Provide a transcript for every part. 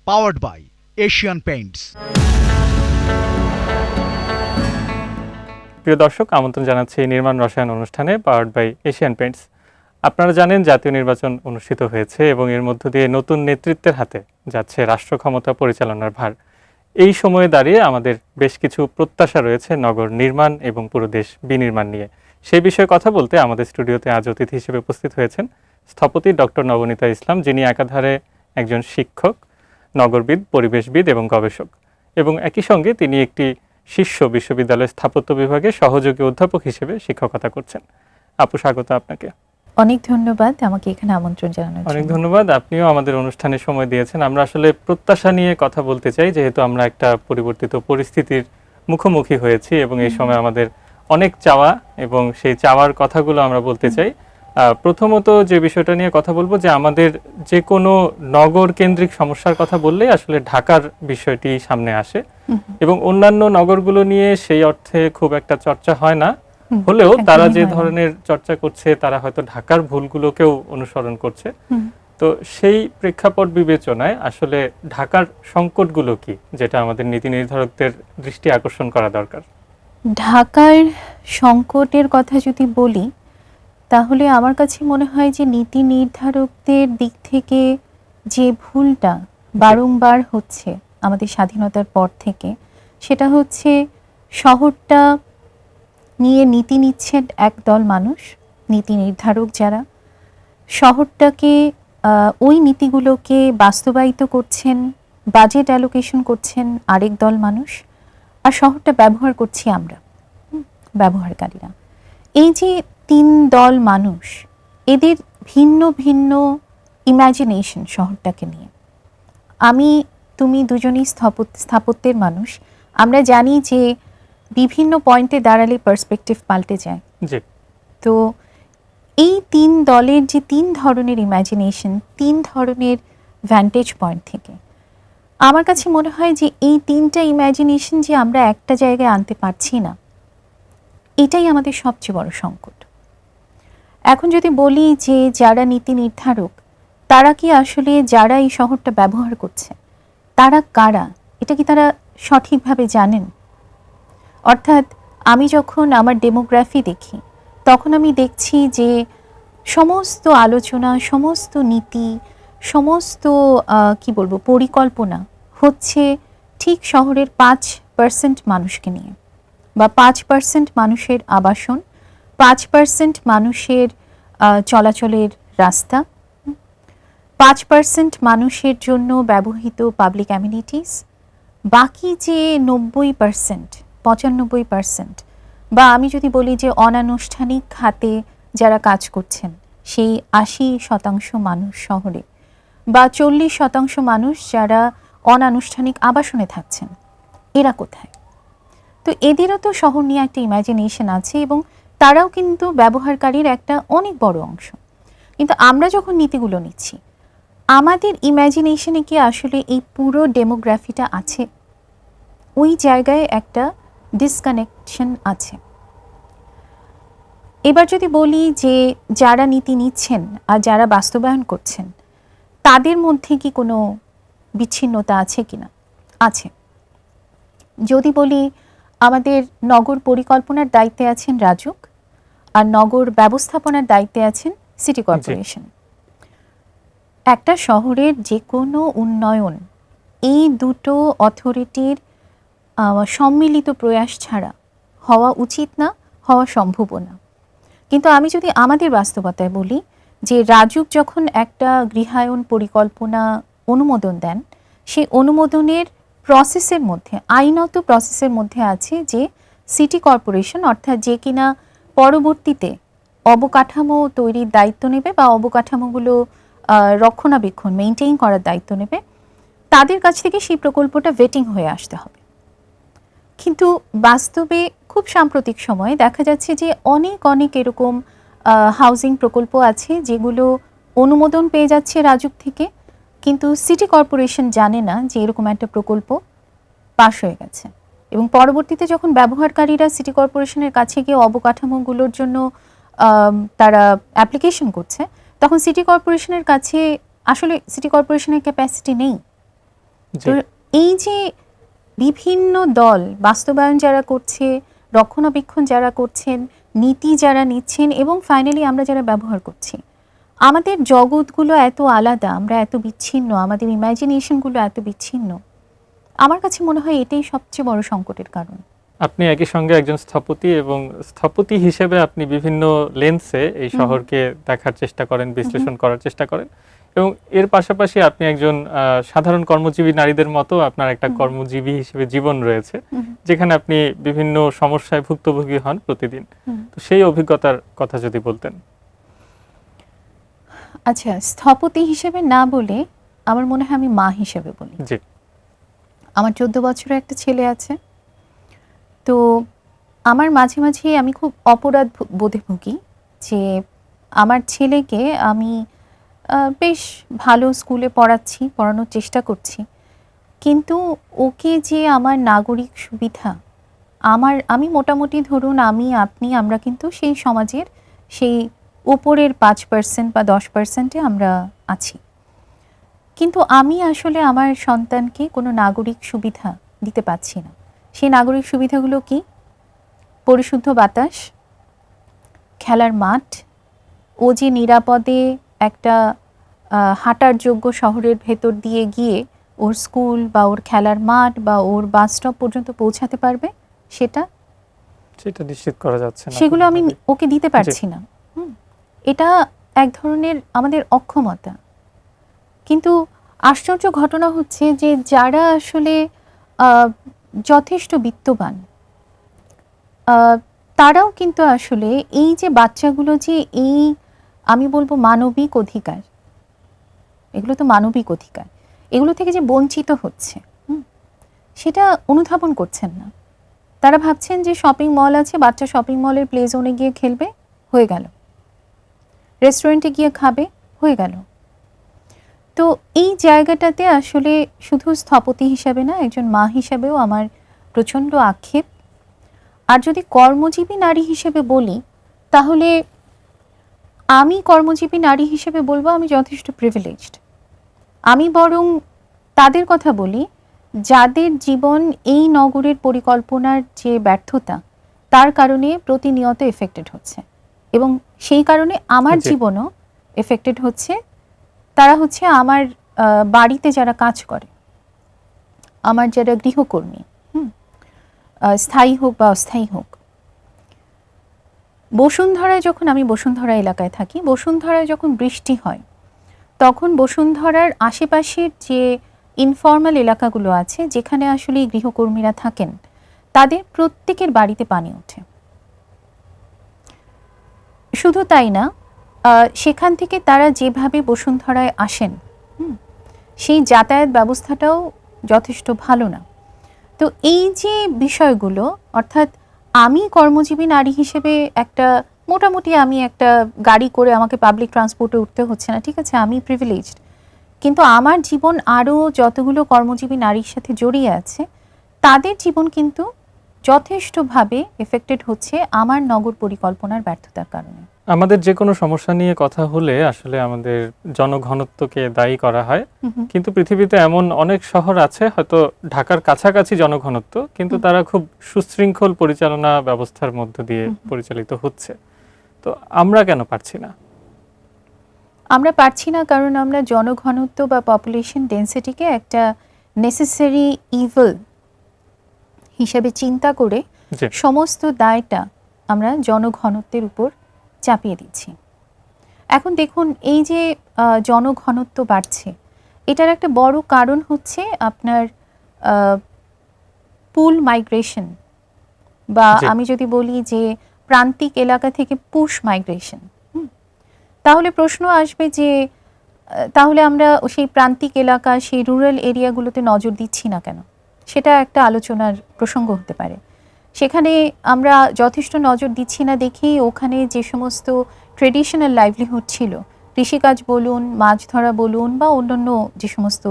powered by Asian Paints. প্রিয় দর্শক, আমন্ত্রণ জানাচ্ছি নির্মাণ রসায়ন অনুষ্ঠানে পাওয়ার্ড বাই এশিয়ান পেইন্টস। আপনারা জানেন জাতীয় নির্বাচন অনুষ্ঠিত হয়েছে এবং এর মধ্য দিয়ে নতুন নেতৃত্বের হাতে যাচ্ছে রাষ্ট্র ক্ষমতা পরিচালনার ভার। এই সময়ে দাঁড়িয়ে আমাদের বেশ কিছু প্রত্যাশা রয়েছে নগর নির্মাণ এবং পুরো দেশ বিনির্মাণ নিয়ে। সেই বিষয়ে কথা বলতে আমাদের স্টুডিওতে আজ অতিথি হিসেবে উপস্থিত হয়েছেন স্থপতি ডক্টর নবনীতা ইসলাম, যিনি একাধারে একজন শিক্ষক, নগরবিদ, পরিবেশবিদ এবং গবেষক, এবং একই সঙ্গে তিনি একটি শীর্ষ বিশ্ববিদ্যালয়ের স্থাপত্য বিভাগে সহযোগী অধ্যাপক হিসেবে শিক্ষকতা করছেন। আপু, স্বাগত আপনাকে। অনেক ধন্যবাদ আমাকে এখানে আমন্ত্রণ জানানোর জন্য। অনেক ধন্যবাদ, আপনিও আমাদের অনুষ্ঠানে সময় দিয়েছেন। আমরা আসলে প্রত্যাশা নিয়ে কথা বলতে চাই, যেহেতু আমরা একটা পরিবর্তিত পরিস্থিতির মুখোমুখি হয়েছি এবং এই সময় আমাদের অনেক চাওয়া এবং সেই চাওয়ার কথাগুলো আমরা বলতে চাই। প্রথমত যে বিষয়টা নিয়ে কথা বলবো, যে আমাদের যে কোনো নগর কেন্দ্রিক সমস্যার কথা বললেই আসলে ঢাকার বিষয়টি সামনে আসে এবং অন্যান্য নগরগুলো নিয়ে সেই অর্থে খুব একটা চর্চা হয় না, হলেও তারা যে ধরনের চর্চা করছে তারা হয়তো ঢাকার ভুলগুলোকেও অনুসরণ করছে। তো সেই প্রেক্ষাপট বিবেচনায় আসলে ঢাকার সংকটগুলো কি, যেটা আমাদের নীতি নির্ধারকদের দৃষ্টি আকর্ষণ করা দরকার? ঢাকার সংকটের কথা যদি বলি, তাহলে আমার কাছে মনে হয় যে নীতি নির্ধারকদের দিক থেকে যে ভুলটা বারংবার হচ্ছে আমাদের স্বাধীনতার পর থেকে, সেটা হচ্ছে শহরটা নিয়ে নীতি নিচ্ছেন একদল মানুষ, নীতি নির্ধারক যারা শহরটাকে ওই নীতিগুলোকে বাস্তবায়িত করছেন, বাজেট অ্যালোকেশন করছেন আরেক দল মানুষ, আর শহরটা ব্যবহার করছি আমরা ব্যবহারকারীরা। এই যে তিন দল মানুষ, এদের ভিন্ন ভিন্ন ইমাজিনেশন শহরটাকে নিয়ে। তুমি দুজনেই স্থাপত্যের মানুষ, আমরা জানি যে বিভিন্ন পয়েন্টে দাঁড়ালে পার্সপেক্টিভ পাল্টে যায়। তো এই তিন দলের যে তিন ধরনের ইমাজিনেশন, তিন ধরনের ভ্যান্টেজ পয়েন্ট থেকে আমার কাছে মনে হয় যে এই তিনটা ইমাজিনেশন যে আমরা একটা জায়গায় আনতে পারছি না, এটাই আমাদের সবচেয়ে বড় সংকট। এখন যদি বলি যে যারা নীতি নির্ধারক, তারা কি আসলে যারা এই শহরটা ব্যবহার করছে তারা কারা, এটা কি তারা সঠিকভাবে জানেন? অর্থাৎ আমি যখন আমার ডেমোগ্রাফি দেখি, তখন আমি দেখছি যে সমস্ত আলোচনা, সমস্ত নীতি, সমস্ত পরিকল্পনা হচ্ছে ঠিক শহরের 5% মানুষকে নিয়ে, বা 5% মানুষের আবাসন, 5% মানুষের চলাচলের রাস্তা, 5% মানুষের জন্য ব্যবহৃত পাবলিক অ্যামিনিটিস, বাকি যে 95%, বা আমি যদি বলি যে অনানুষ্ঠানিক খাতে যারা কাজ করছেন সেই 80% মানুষ শহরে, বা 40% মানুষ যারা অনানুষ্ঠানিক আবাসনে থাকছেন, এরা কোথায়? তো এদেরও তো শহর নিয়ে একটা ইমাজিনেশন আছে এবং তারাও কিন্তু ব্যবহারকারীর একটা অনেক বড় অংশ। কিন্তু আমরা যখন নীতিগুলো নিচ্ছি, আমাদের ইমাজিনেশনে কি আসলে এই পুরো ডেমোগ্রাফিটা আছে? ওই জায়গায় একটা ডিসকানেকশন আছে। এবার যদি বলি যে যারা নীতি নিচ্ছেন আর যারা বাস্তবায়ন করছেন, তাদের মধ্যে কি কোনো বিচ্ছিন্নতা আছে কিনা? আছে। যদি বলি আমাদের নগর পরিকল্পনার দায়িত্বে আছেন রাজুক, আর নগর ব্যবস্থাপনার দায়িত্বে আছেন সিটি কর্পোরেশন। একটা শহরের যে কোনো উন্নয়ন এই দুটো অথরিটির সম্মিলিত প্রয়াস ছাড়া হওয়া উচিত না, হওয়া সম্ভব না। কিন্তু আমি যদি আমাদের বাস্তবতায় বলি, যে রাজুক যখন একটা গৃহায়ন পরিকল্পনা অনুমোদন দেন, সেই অনুমোদনের প্রসেসের মধ্যে, আইনত প্রসেসের মধ্যে আছে যে সিটি কর্পোরেশন, অর্থাৎ যে কিনা পরবর্তীতে অবকাঠামো তৈরির দায়িত্ব নেবে বা অবকাঠামোগুলো রক্ষণাবেক্ষণ মেইনটেইন করার দায়িত্ব নেবে, তাদের কাছ থেকে সেই প্রকল্পটা ভেটিং হয়ে আসতে হবে। কিন্তু বাস্তবে খুব সাম্প্রতিক সময়ে দেখা যাচ্ছে যে অনেক এরকম হাউজিং প্রকল্প আছে যেগুলো অনুমোদন পেয়ে যাচ্ছে রাজুক থেকে, কিন্তু সিটি কর্পোরেশন জানে না যে এরকম একটা প্রকল্প পাশ হয়ে গেছে, এবং পরবর্তীতে যখন ব্যবহারকারীরা সিটি কর্পোরেশনের কাছে গিয়ে অবকাঠামোগুলোর জন্য তারা অ্যাপ্লিকেশন করছে, তখন সিটি কর্পোরেশনের কাছে আসলে সিটি কর্পোরেশনের ক্যাপাসিটি নেই। জি। তো এই যে বিভিন্ন দল বাস্তবায়ন যারা করছে, রক্ষণাবেক্ষণ যারা করছেন, নীতি যারা নিচ্ছেন এবং ফাইনালি আমরা যারা ব্যবহার করছি, আমাদের জগৎগুলো এত আলাদা, আমরা এত বিচ্ছিন্ন, আমাদের ইমাজিনেশনগুলো এত বিচ্ছিন্ন। আমার কাছে মনে হয় এটাই সবচেয়ে বড় সংকটের কারণ। আপনি একই সঙ্গে একজন স্থপতি এবং স্থপতি হিসেবে আপনি বিভিন্ন লেন্সে এই শহরকে দেখার চেষ্টা করেন, বিশ্লেষণ করার চেষ্টা করেন এবং এর পাশাপাশি আপনি একজন সাধারণ কর্মজীবী নারীদের মতো আপনার একটা কর্মজীবী হিসেবে জীবন রয়েছে, যেখানে আপনি বিভিন্ন সমস্যায় ভুক্তভোগী হন প্রতিদিন। তো সেই অভিজ্ঞতার কথা যদি বলতেন। আচ্ছা, স্থপতি হিসেবে না বলে আমার মনে হয় আমি মা হিসেবে বলি। জি। আমার 14 বছরের একটা ছেলে আছে। তো আমার মাঝে মাঝে আমি খুব অপরাধ বোধে ভুগি যে আমার ছেলেকে আমি বেশ ভালো স্কুলে পড়ানোর চেষ্টা করছি, কিন্তু ওকে যে আমার নাগরিক সুবিধা, আমি মোটামুটি ধরুন আপনি আমরা কিন্তু সেই সমাজের সেই উপরের 5% বা 10%-এ আমরা আছি, কিন্তু আমি আসলে আমার সন্তানকে কোনো নাগরিক সুবিধা দিতে পারছি না। সেই নাগরিক সুবিধাগুলো কি? পরিশুদ্ধ বাতাস, খেলার মাঠ, ও যে নিরাপদে একটা হাঁটার যোগ্য শহরের ভেতর দিয়ে গিয়ে ওর স্কুল বা ওর খেলার মাঠ বা ওর বাস স্টপ পর্যন্ত পৌঁছাতে পারবে, সেটা নিশ্চিত করা যাচ্ছে না, সেগুলো আমি ওকে দিতে পারছি না। এটা এক ধরনের আমাদের অক্ষমতা। কিন্তু আশ্চর্য ঘটনা হচ্ছে যে যারা আসলে যথেষ্ট বিত্তবান, তারাও কিন্তু আসলে এই যে বাচ্চাগুলো যে এই আমি বলবো মানবিক অধিকার, এগুলো তো মানবিক অধিকার, এগুলো থেকে যে বঞ্চিত হচ্ছে সেটা অনুধাবন করছেন না। তারা ভাবছেন যে শপিং মল আছে, বাচ্চা শপিং মলের প্লে জোনে গিয়ে খেলবে, হয়ে গেল, রেস্টুরেন্টে গিয়ে খাবে, হয়ে গেল। তো এই জায়গাটাতে আসলে শুধু স্থপতি হিসাবে না, একজন মা হিসাবেও আমার প্রচণ্ড আক্ষেপ। আর যদি কর্মজীবী নারী হিসেবে বলি, তাহলে আমি কর্মজীবী নারী হিসেবে বলবো আমি যথেষ্ট প্রিভিলেজড। আমি বরং তাদের কথা বলি যাদের জীবন এই নগরের পরিকল্পনার যে ব্যর্থতা, তার কারণে প্রতিনিয়ত এফেক্টেড হচ্ছে, এবং সেই কারণে আমার জীবনও এফেক্টেড হচ্ছে। তারা হচ্ছে আমার বাড়িতে যারা কাজ করে, আমার যারা গৃহকর্মী, স্থায়ী হোক বা অস্থায়ী হোক। বসুন্ধরায় যখন আমি বসুন্ধরা এলাকায় থাকি, বসুন্ধরায় যখন বৃষ্টি হয়, তখন বসুন্ধরার আশেপাশের যে ইনফর্মাল এলাকাগুলো আছে, যেখানে আসলে গৃহকর্মীরা থাকেন, তাদের প্রত্যেকের বাড়িতে পানি ওঠে। শুধু তাই না, সেখান থেকে তারা যেভাবে বসুন্ধরায় আসেন, সেই যাতায়াত ব্যবস্থাটাও যথেষ্ট ভালো না। তো এই যে বিষয়গুলো, অর্থাৎ আমি কর্মজীবী নারী হিসেবে একটা মোটামুটি আমি একটা গাড়ি করে আমাকে পাবলিক ট্রান্সপোর্টে উঠতে হচ্ছে না, ঠিক আছে, আমি প্রিভিলেজড, কিন্তু আমার জীবন আরও যতগুলো কর্মজীবী নারীর সাথে জড়িয়ে আছে, তাদের জীবন কিন্তু যথেষ্টভাবে এফেক্টেড হচ্ছে আমার নগর পরিকল্পনার ব্যর্থতার কারণে। আমাদের যে কোনো সমস্যা নিয়ে কথা হলে আসলে আমাদের জনঘনত্বকে দায়ী করা হয়, কিন্তু পৃথিবীতে এমন অনেক শহর আছে হয়তো ঢাকার কাছাকাছি জনঘনত্ব, কিন্তু তারা খুব সুশৃঙ্খল পরিচালনা ব্যবস্থার মধ্য দিয়ে পরিচালিত হচ্ছে। তো আমরা কেন পারছি না? আমরা পারছি না কারণ আমরা জনঘনত্ব বা পপুলেশন ডেন্সিটিকে একটা নেসেসারি ইভিল হিসেবে চিন্তা করে সমস্ত দায়টা আমরা জনঘনত্বের উপর চাপিয়ে দিচ্ছি। এখন দেখুন, এই যে জনঘনত্ব বাড়ছে, এটার একটা বড় কারণ হচ্ছে আপনার পুল মাইগ্রেশন, বা আমি যদি বলি যে প্রান্তিক এলাকা থেকে পুশ মাইগ্রেশন। তাহলে প্রশ্ন আসবে যে তাহলে আমরা সেই প্রান্তিক এলাকা, সেই রুরাল এরিয়াগুলোতে নজর দিচ্ছি না কেন? সেটা একটা আলোচনার প্রসঙ্গ হতে পারে। সেখানে আমরা যথেষ্ট নজর দিচ্ছি না দেখেই ওখানে যে সমস্ত ট্রেডিশনাল লাইভলিহুড ছিল, কৃষিকাজ বলুন, মাছ ধরা বলুন, বা অন্যান্য যে সমস্ত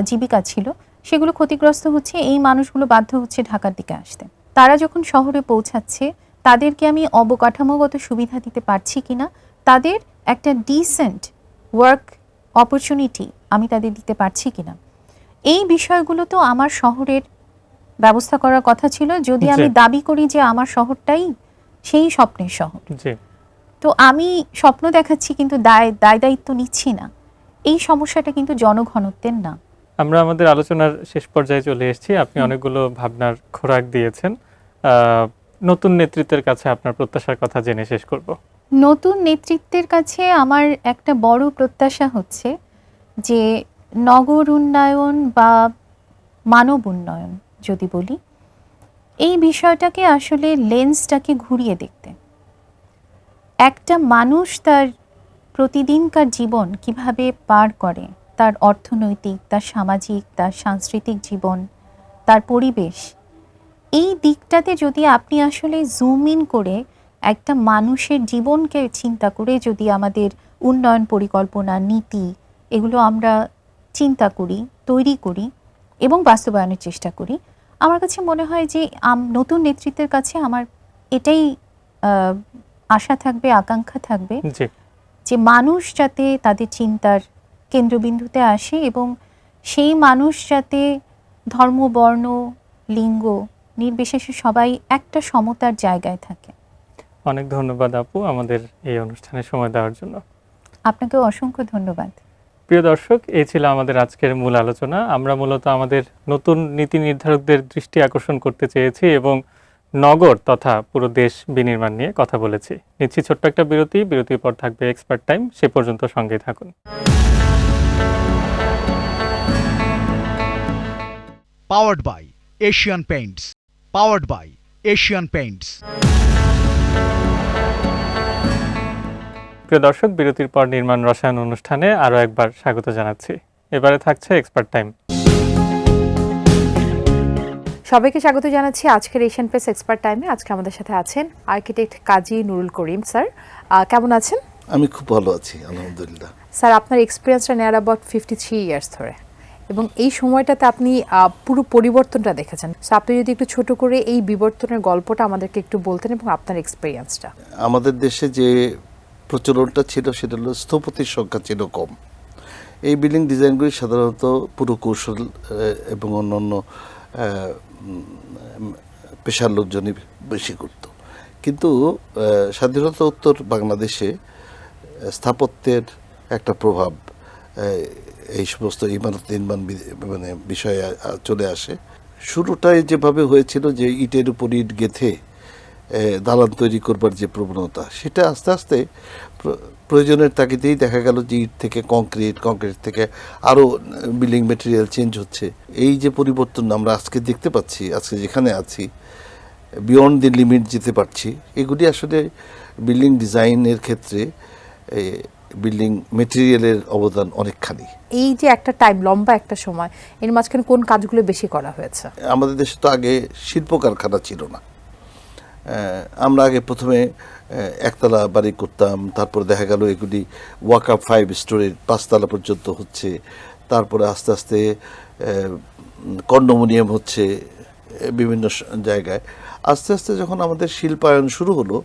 জীবিকা ছিল, সেগুলো ক্ষতিগ্রস্ত হচ্ছে। এই মানুষগুলো বাধ্য হচ্ছে ঢাকার দিকে আসতে। তারা যখন শহরে পৌঁছাচ্ছে, তাদেরকে আমি অবকাঠামোগত সুবিধা দিতে পারছি কিনা, তাদের একটা ডিসেন্ট ওয়ার্ক অপরচুনিটি আমি তাদের দিতে পারছি কিনা, এই বিষয়গুলো তো আমার শহরের ব্যবস্থা করার কথা ছিল, যদি জি। আমি দাবি করি যে আমার শহরটাই সেই স্বপ্নের শহর। জি। তো আমি স্বপ্ন দেখাচ্ছি কিন্তু দায় দায়িত্ব নিচ্ছি না, এই সমস্যাটা কিন্তু জনঘনত্বের না। আমরা আমাদের আলোচনার শেষ পর্যায়ে চলে এসেছি। আপনি অনেকগুলো ভাবনার খোরাক দিয়েছেন। নতুন নেতৃত্বের কাছে আপনার প্রত্যাশার কথা জেনে শেষ করব। নতুন নেতৃত্বের কাছে আমার একটা বড় প্রত্যাশা হচ্ছে যে নগর উন্নয়ন বা মানব উন্নয়ন যদি বলি, এই বিষয়টাকে আসলে লেন্সটাকে ঘুরিয়ে দেখতে। একটা মানুষ তার প্রতিদিনকার জীবন কিভাবে পার করে, তার অর্থনৈতিক, তার সামাজিক, তার সাংস্কৃতিক জীবন, তার পরিবেশ, এই দিকটাতে যদি আপনি আসলে জুম ইন করে একটা মানুষের জীবনকে চিন্তা করে যদি আমাদের উন্নয়ন পরিকল্পনা, নীতি, এগুলো আমরা চিন্তা করি, তৈরি করি এবং বাস্তবায়নের চেষ্টা করি, আমার কাছে মনে হয় যে নতুন নেতৃত্বের কাছে আমার এটাই আশা থাকবে, আকাঙ্ক্ষা থাকবে জি। যে মানুষ যাতে তাদের চিন্তার কেন্দ্রবিন্দুতে আসে এবং সেই মানুষ যাতে ধর্ম, বর্ণ, লিঙ্গ নির্বিশেষে সবাই একটা সমতার জায়গায় থাকে। অনেক ধন্যবাদ আপু আমাদের এই অনুষ্ঠানে সময় দেওয়ার জন্য। আপনাকেও অসংখ্য ধন্যবাদ। প্রিয় দর্শক, এই ছিল আমাদের আজকের মূল আলোচনা। আমরা মূলত আমাদের নতুন নীতি নির্ধারকদের দৃষ্টি আকর্ষণ করতে চেয়েছি এবং নগর তথা পুরো দেশ বিনির্মাণ নিয়ে কথা বলেছি। নিচ্ছি ছোট্ট একটা বিরতি। বিরতির পর থাকবে এক্সপার্ট টাইম। সে পর্যন্ত সঙ্গেই থাকুন। Powered by Asian Paints. Powered by Asian Paints. প্রিয় দর্শক, বিরতির পর নির্মাণ রসায়ন অনুষ্ঠানে আরও একবার স্বাগত জানাচ্ছি। এবারে থাকছে এক্সপার্ট টাইম। সবাইকে স্বাগত জানাচ্ছি আজকের এশিয়ান পেস এক্সপার্ট টাইমে। আজকে আমাদের সাথে আছেন আর্কিটেক্ট কাজী নুরুল করিম স্যার। কেমন আছেন? আমি খুব ভালো আছি, আলহামদুলিল্লাহ। স্যার, আপনার এক্সপিরিয়েন্সটা নেয়ার অ্যাবাউট 53 ইয়ার্স ধরে, এবং এই সময়টাতে আপনি পুরো পরিবর্তনটা দেখেছেন। সো আপনি যদি একটু ছোট করে এই বিবর্তনের গল্পটা আমাদেরকে একটু বলতেন এবং আপনার এক্সপিরিয়েন্সটা। আমাদের দেশে যে প্রচলনটা ছিল সেটা হলো স্থপতির সংখ্যা ছিল কম। এই বিল্ডিং ডিজাইনগুলি সাধারণত পুরকৌশল এবং অন্যান্য পেশার লোকজনই বেশি করত। কিন্তু স্বাধীনতা উত্তর বাংলাদেশে স্থাপত্যের একটা প্রভাব এই সমস্ত ইমারত নির্মাণ মানে বিষয়ে চলে আসে। শুরুটাই যেভাবে হয়েছিল যে ইটের উপর ইট গেঁথে দালান তৈরি করবার যে প্রবণতা, সেটা আস্তে আস্তে প্রয়োজনের তাগিদেই দেখা গেল যে ইট থেকে কংক্রিট থেকে আরও বিল্ডিং মেটেরিয়াল চেঞ্জ হচ্ছে। এই যে পরিবর্তন আমরা আজকে দেখতে পাচ্ছি, আজকে যেখানে আছি, বিয়ন্ড দি লিমিট যেতে পারছি, এগুলি আসলে বিল্ডিং ডিজাইনের ক্ষেত্রে বিল্ডিং মেটেরিয়ালের অবদান অনেকখানি। এই যে একটা টাইম, লম্বা একটা সময়, এর মাঝখানে কোন কাজগুলো বেশি করা হয়েছে? আমাদের দেশে তো আগে শিল্প কারখানা ছিল না। আমরা আগে প্রথমে একতলা বাড়ি করতাম, তারপর দেখা গেল এগুলি ওয়াকআপ 5 স্টোরের 5 তলা পর্যন্ত হচ্ছে, তারপরে আস্তে আস্তে কন্ডোমিনিয়াম হচ্ছে বিভিন্ন জায়গায়। আস্তে আস্তে যখন আমাদের শিল্পায়ন শুরু হলো,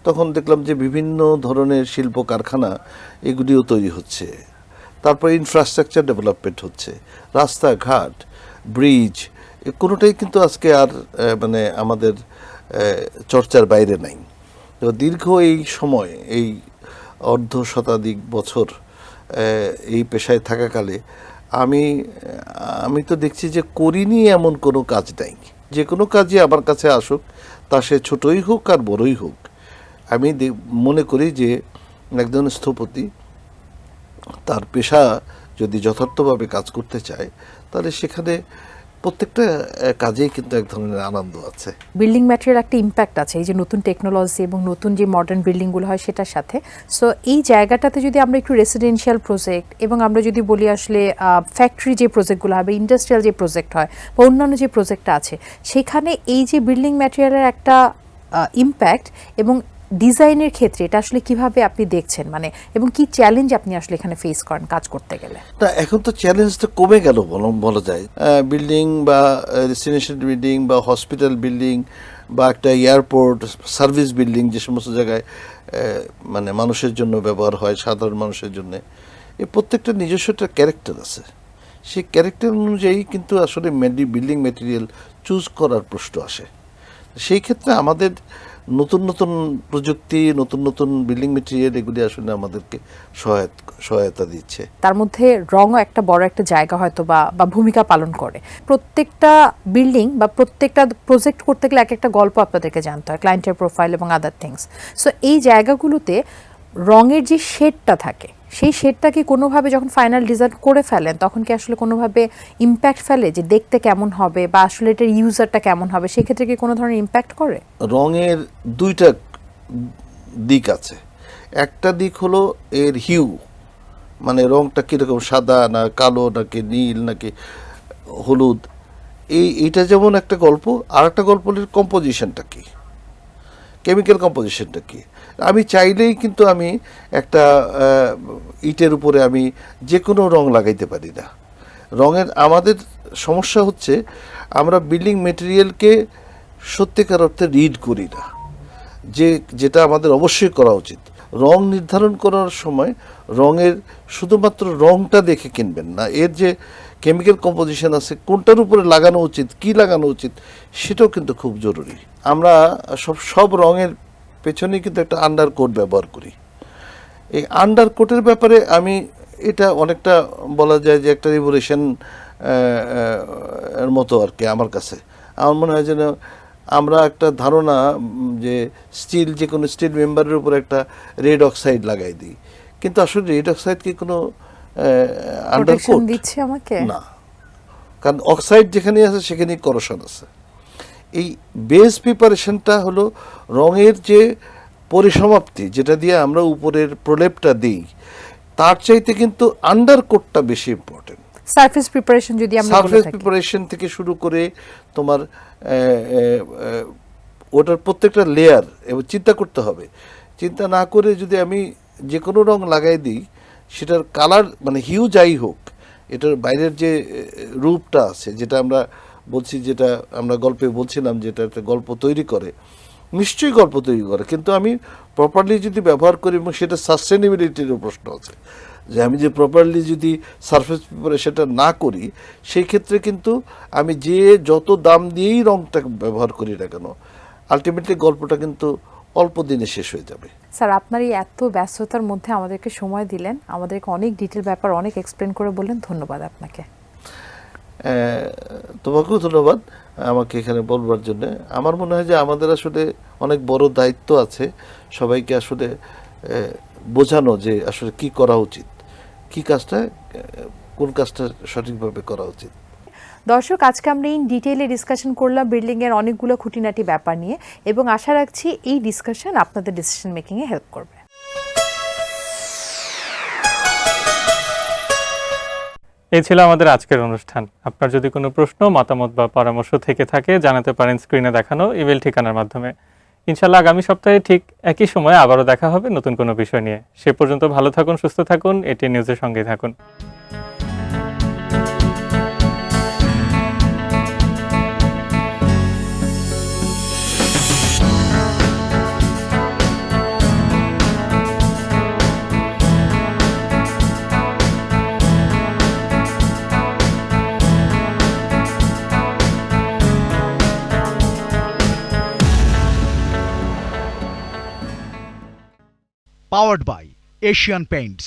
তখন দেখলাম যে বিভিন্ন ধরনের শিল্প কারখানা এগুলিও তৈরি হচ্ছে। তারপর ইনফ্রাস্ট্রাকচার ডেভেলপমেন্ট হচ্ছে, রাস্তাঘাট, ব্রিজ, কোনোটাই কিন্তু আজকে আর মানে আমাদের চর্চার বাইরে নাই। তো দীর্ঘ এই সময়, এই অর্ধ শতাধিক বছর এই পেশায় থাকাকালে আমি তো দেখছি যে করিনি এমন কোনো কাজ নাই। যে কোনো কাজই আমার কাছে আসুক, তা সে ছোটই হোক আর বড়ই হোক, আমি মনে করি যে একজন স্থপতি তার পেশা যদি যথার্থভাবে কাজ করতে চায়, তাহলে সেখানে প্রত্যেকটা কাজেই কিন্তু এক ধরনের আনন্দ আছে। বিল্ডিং ম্যাটেরিয়াল একটা ইম্প্যাক্ট আছে এই যে নতুন টেকনোলজি এবং নতুন যে মডার্ন বিল্ডিংগুলো হয় সেটার সাথে। সো এই জায়গাটাতে যদি আমরা একটু রেসিডেন্সিয়াল প্রজেক্ট এবং আমরা যদি বলি আসলে ফ্যাক্টরি যে প্রজেক্টগুলো হয় বা ইন্ডাস্ট্রিয়াল যে প্রজেক্ট হয় বা অন্যান্য যে প্রজেক্টটা আছে, সেখানে এই যে বিল্ডিং ম্যাটেরিয়ালের একটা ইম্প্যাক্ট এবং ডিজাইনের ক্ষেত্রে এটা আসলে কিভাবে আপনি দেখছেন, মানে এবং কি চ্যালেঞ্জ আপনি আসলে এখানে ফেস করেন কাজ করতে গেলে? না, এখন তো চ্যালেঞ্জটা কমে গেল বলা যায়। বিল্ডিং বা রেসিডেন্সিয়াল বিল্ডিং বা হসপিটাল বিল্ডিং বা একটা এয়ারপোর্ট সার্ভিস বিল্ডিং, যে সমস্ত জায়গায় মানে মানুষের জন্য ব্যবহার হয়, সাধারণ মানুষের জন্য, এই প্রত্যেকটা নিজস্ব একটা ক্যারেক্টার আছে। সেই ক্যারেক্টার অনুযায়ী কিন্তু আসলে বিল্ডিং ম্যাটেরিয়াল চুজ করার প্রশ্ন আসে। সেই ক্ষেত্রে আমাদের নতুন নতুন প্রযুক্তি, নতুন নতুন বিল্ডিং ম্যাটেরিয়াল এগুলি আসলে আমাদেরকে সহায়তা দিচ্ছে। তার মধ্যে রঙও একটা বড় একটা জায়গা হয়তো বা ভূমিকা পালন করে। প্রত্যেকটা বিল্ডিং বা প্রত্যেকটা প্রজেক্ট করতে গেলে এক একটা গল্প আপনাদেরকে জানতে হয়, ক্লায়েন্টের প্রোফাইল এবং আদার থিংস। সো এই জায়গাগুলোতে রঙের যে শেডটা থাকে, সেই শেডটা কি কোনোভাবে যখন ফাইনাল ডিজাইন করে ফেলেন তখন কি আসলে কোনোভাবে ইম্প্যাক্ট ফেলে যে দেখতে কেমন হবে বা আসলে এটার ইউজারটা কেমন হবে, সেক্ষেত্রে কি কোনো ধরনের ইম্প্যাক্ট করে? রঙের দুইটা দিক আছে। একটা দিক হলো এর হিউ, মানে রংটা কীরকম, সাদা না কালো নাকি নীল নাকি হলুদ, এইটা যেমন একটা গল্প। আর একটা গল্প হলো কম্পোজিশনটা কী, কেমিক্যাল কম্পোজিশনটা কী। আমি চাইলেই কিন্তু আমি একটা ইটের উপরে আমি যে কোনো রং লাগাইতে পারি না। রঙের আমাদের সমস্যা হচ্ছে আমরা বিল্ডিং মেটেরিয়ালকে সত্যিকার অর্থে রিড করি না, যেটা আমাদের অবশ্যই করা উচিত। রং নির্ধারণ করার সময় রঙের শুধুমাত্র রংটা দেখে কিনবেন না, এর যে কেমিক্যাল কম্পোজিশন আছে, কোনটার উপরে লাগানো উচিত, কি লাগানো উচিত, সেটাও কিন্তু খুব জরুরি। আমরা সব রঙের পেছনে কিন্তু একটা আন্ডারকোট ব্যবহার করি। এই আন্ডারকোটের ব্যাপারে আমি এটা অনেকটা বলা যায় যে একটা রিভলিউশন এর মতো আর কি। আমার কাছে আমার মনে হয় যেন আমরা একটা ধারণা যে যে কোনো স্টিল মেম্বারের উপর একটা রেড অক্সাইড লাগাই দিই, কিন্তু আসলে রেড অক্সাইড কি কোনো আন্ডারকোট দিচ্ছে আমাকে? না, কারণ অক্সাইড যেখানে আছে সেখানেই করোশন আছে। এই বেস প্রিপারেশনটা হলো রঙের যে পরিসমাপ্তি, যেটা দিয়ে আমরা উপরের প্রলেপটা দিই, তার চাইতে কিন্তু আন্ডারকোটটা বেশি ইম্পর্টেন্ট। সারফেস প্রিপারেশন যদি আমরা সারফেস প্রিপারেশন থেকে শুরু করে তোমার ওটার প্রত্যেকটা লেয়ার এবং চিন্তা করতে হবে। চিন্তা না করে যদি আমি যে কোনো রং লাগাই দিই, সেটার কালার মানে হিউ যাই হোক, এটার বাইরের যে রূপটা আছে, যেটা আমরা বলছি, যেটা আমরা গল্পে বলছিলাম, যেটা একটা গল্প তৈরি করে, নিশ্চয়ই গল্প তৈরি করে, কিন্তু আমি প্রপারলি যদি ব্যবহার করি, এবং সেটা সাস্টেনেবিলিটিরও প্রশ্ন আছে, যে আমি যে প্রপারলি যদি সারফেস প্রিপারেশনটা না করি, সেই ক্ষেত্রে কিন্তু আমি যত দাম দিয়েই রংটা ব্যবহার করি না কেন, আলটিমেটলি গল্পটা কিন্তু অল্প দিনে শেষ হয়ে যাবে। স্যার, আপনার এই এত ব্যস্ততার মধ্যে আমাদেরকে সময় দিলেন, আমাদেরকে অনেক ডিটেল ব্যাপার অনেক এক্সপ্লেন করে বললেন, ধন্যবাদ আপনাকে। তোমাকেও ধন্যবাদ আমাকে এখানে বলবার জন্য। আমার মনে হয় যে আমাদের আসলে অনেক বড় দায়িত্ব আছে, সবাইকে আসলে বোঝানো যে আসলে কি করা উচিত, কি কাজটা, কোন কাজটা সঠিকভাবে করা উচিত। দর্শক, আজকে আমরা এই ডিটেইলে ডিসকাশন করলাম বিল্ডিংয়ের অনেকগুলো খুঁটিনাটি ব্যাপার নিয়ে, এবং আশা রাখছি এই ডিসকাশন আপনাদের ডিসিশন মেকিংয়ে হেল্প করবে। এই ছিল আমাদের আজকের অনুষ্ঠান। আপনার যদি কোনো প্রশ্ন, মতামত বা পরামর্শ থেকে থাকে, জানাতে পারেন স্ক্রিনে দেখানো ইমেল ঠিকানার মাধ্যমে। ইনশাআল্লাহ আগামী সপ্তাহে ঠিক একই সময়ে আবারও দেখা হবে নতুন কোনো বিষয় নিয়ে। সে পর্যন্ত ভালো থাকুন, সুস্থ থাকুন, এটি নিউজের সঙ্গে থাকুন। Powered by Asian Paints.